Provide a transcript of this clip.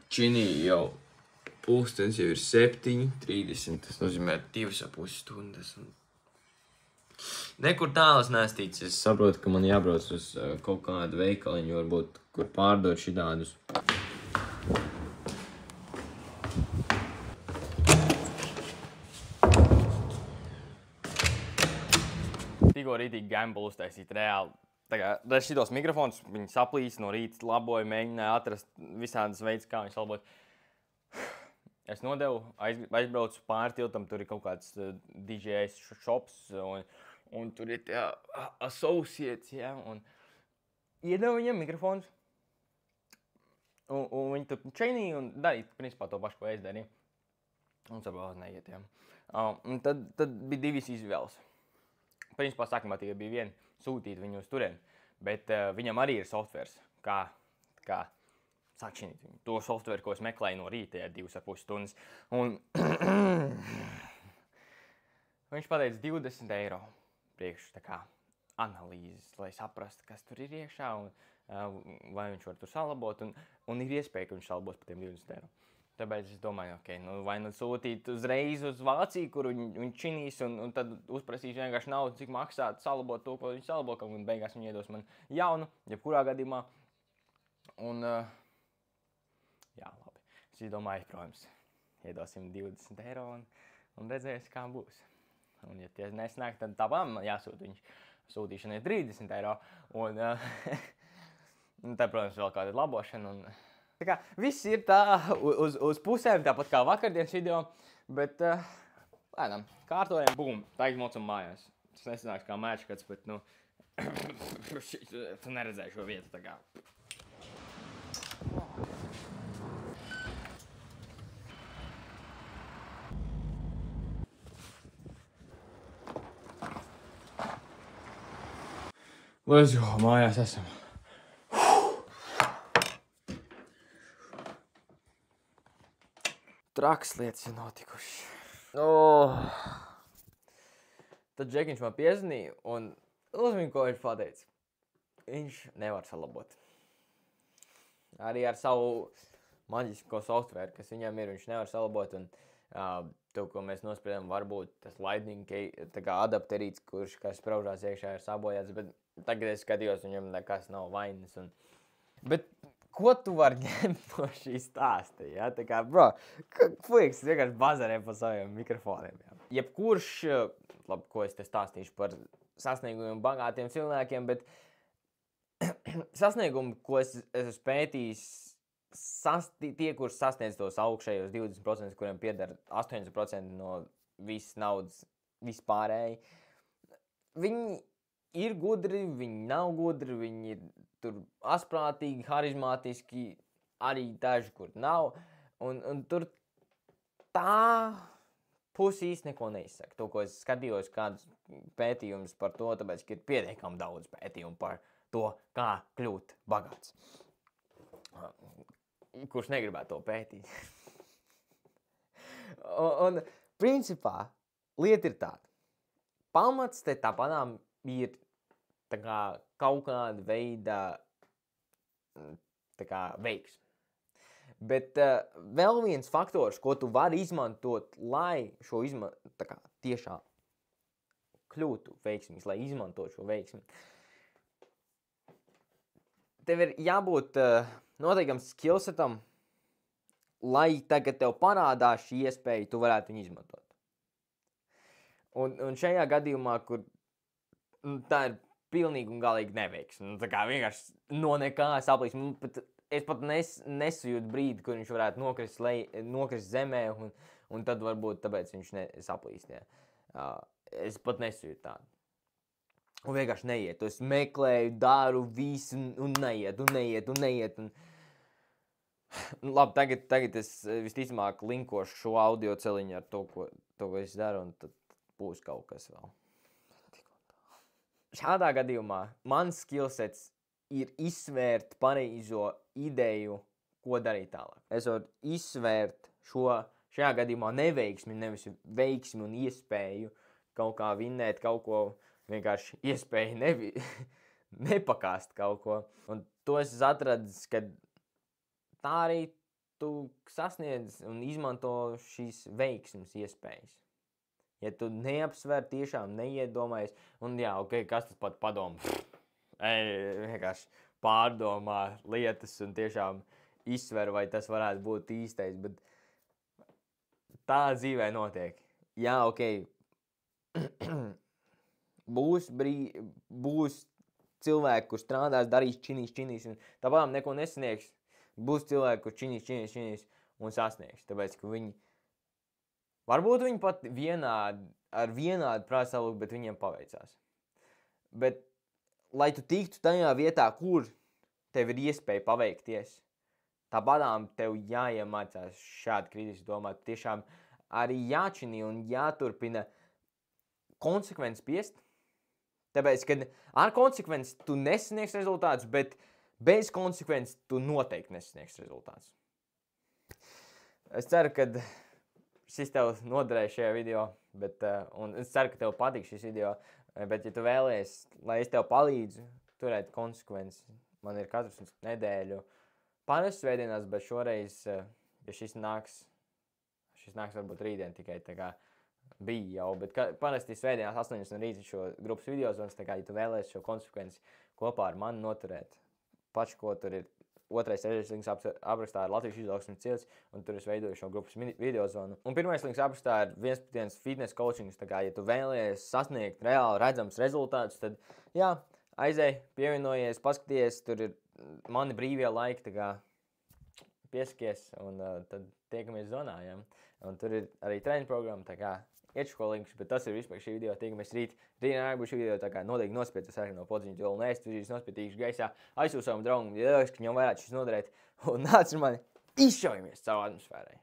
Činī jau pulkstens jau ir 7:30, tas nozīmē 2,5 stundas. Nekur tālas nestīts, es saprotu, ka man jābrauc uz kaut kādu veikaliņu, varbūt, kur pārdot šitādus. Tikko rītīgi gamble uztaisīt reāli. Tagad šitos mikrofonus, viņi saplīs no rīta, laboja, mēģināja atrast visādas veids, kā viņus labot. Es nodevu, aizbraucu pāri tiltam, tur ir kaut kāds DJs shops, un tur ir tie associates, ja, un iedevu viņam mikrofons. Un viņi tur čeinīja un darīja, principā, to pašu, ko es darīju. Un saprot, neiet, ja. Un tad bija divas izvēles. Principā, sākumā tikai bija viena sūtīt viņu uz turien, bet viņam arī ir softveres, kā sakšinīt viņu. To softveru, ko es meklēju no rīta, 2,5 stundas. Un viņš pateica 20 eiro priekš tā kā analīzes, lai saprastu, kas tur ir iekšā un vai viņš var tur salabot. Un ir iespēja, ka viņš salabos par tiem 20 eiro. Tāpēc es domāju, vai nu sūtīt uzreiz uz Vāciju, kur viņi činīs, un tad uzprasīšu vienkārši naudu, cik maksāt salabot to, ko viņi salabo, un beigās viņi iedos man jaunu, jebkurā gadījumā. Un, jā, labi. Es domāju, protams, iedosim 20 eiro un redzēs, kā būs. Un, ja tie nesnāk, tad tāpēc man jāsūt viņš sūtīšanai 30 eiro. Un, tad, protams, vēl kāda labošana. Tā kā viss ir tā uz pusēm, tāpat kā vakardienas video, bet lēnām, kārtojam, bum, taigi mocam mājās. Tas nesanāks kā mēčkats, bet, nu, tu neredzēji šo vietu tā kā. Let's go, mājās esam. Traks lietas ir notikuši. Tad Džekiņš man piezvanīja un uzmini, ko viņš pateica. Viņš nevar salabot. Arī ar savu maģisko softveru, kas viņam ir, viņš nevar salabot. Un to, ko mēs nospriedām, varbūt tas lightning adapterīts, kurš spraužās iekšā ir sabojāts, bet tagad es skatījos, viņam nekas nav vainas. Bet ko tu vari ņemt no šī stāsta, ja? Tā kā, bro, fuiks, vienkārši bazarē pa saviem mikrofoniem, ja? Jebkurš, labi, ko es te stāstīšu par sasniegumiem bagātiem cilvēkiem, bet sasniegumi, ko es esmu pētījis, tie, kurš sasniedz tos augšējos 20%, kuriem pieder 80% no visas naudas vispārēji, viņi ir gudri, viņi nav gudri, viņi ir tur asprātīgi, harizmātiski, arī daži, kur nav. Un tur tā pusi īsti neko neizsaka. To, ko es skatījos kādus pētījumus par to, tāpēc, ka ir pietiekami daudz pētījumu par to, kā kļūt bagāts. Kurš negribētu to pētīt. un principā, lieta ir tāda. Pamats te tāpadām ir tā kā kaut kāda veida tā kā veiksme. Bet vēl viens faktors, ko tu vari izmantot, lai šo tā kā tiešām kļūtu veiksmīgs, lai izmantot šo veiksmi. Tev ir jābūt noteikam skillsetam, lai tagad tev parādās šī iespēja, tu varētu viņu izmantot. Un šajā gadījumā, kur tā ir pilnīgi un galīgi neveiksmi. Tā kā vienkārši no nekā saplīs. Es pat nesajūtu brīdi, kur viņš varētu nokrist zemē, un tad varbūt tāpēc viņš saplīst. Ja. Es pat nesajūtu tādu. Un vienkārši neiet. Es meklēju, daru visu, un neiet. Labi, tagad es visticamāk linkošu šo audio celiņu ar to, ko es daru, un tad būs kaut kas vēl. Šādā gadījumā mans skillsets ir izsvērt pareizo ideju, ko darīt tālāk. Es varu izsvērt šajā gadījumā neveiksmi, nevis veiksmi un iespēju kaut kā vinnēt, kaut ko vienkārši iespēju nepakāst kaut ko. Un to es atradu, ka tā arī tu sasniedz un izmanto šīs veiksmes iespējas. Ja tu neapsver, tiešām neiedomājies, un jā, ok, kas tas pat padomā? Vienkārši pārdomā lietas un tiešām izsver, vai tas varētu būt īstais, bet tā dzīvē notiek. Jā, ok, būs cilvēki, kur strādās, darīs, činīs, un tāpēc neko nesasniegs. Būs cilvēki, kur činīs un sasniegs, tāpēc, ka varbūt viņi pat ar vienādu prātstāvokli, bet viņiem paveicās. Bet, lai tu tiktu tajā vietā, kur tev ir iespēja paveikties, tāpatām tev jāiemācās šādi kritiski domāt. Tiešām arī jāčinī un jāturpina konsekvenci spiest. Tāpēc, ka ar konsekvenci tu nesasniegs rezultātus, bet bez konsekvences tu noteikti nesasniegs rezultātus. Es ceru, ka šis tev noderēja šajā video, un es ceru, ka tev patīk šis video, bet ja tu vēlies, lai es tev palīdzu turēt konsekvences, man ir katru nedēļu parasti svētdienās, bet šoreiz, ja šis nāks varbūt rītdien tikai tā kā bija jau, bet parasti svētdienās 8 no rīta šo grupas video zonas, tā kā, ja tu vēlies šo konsekvenci kopā ar mani noturēt, pačko tur ir 2. links aprakstā ir Latvijas izaugsmes cilts, un tur es veidoju šo grupas video zonu. Un 1. links aprakstā ir vienspatienas fitness coachings, tā kā, ja tu vēlies sasniegt reāli redzams rezultātus, tad, jā, aizej, pievienojies, paskaties, tur ir mani brīvie laiki, tā kā piesakies, un tad tiekamies zonā, ja? Un tur ir arī treniņu programma, tā kā iečko links, bet tas ir vispār šī video, tiekamies rīt. Rītdien arī būs šī video, tā kā noteikti nospied tas no podziņu, tu vēl neesi, tu šīs nospiedīšu gaisā, aizsūs savam draugam, ja ka viņam varētu šis noderēt, un nāc ar mani izšaujamies caur atmosfērai.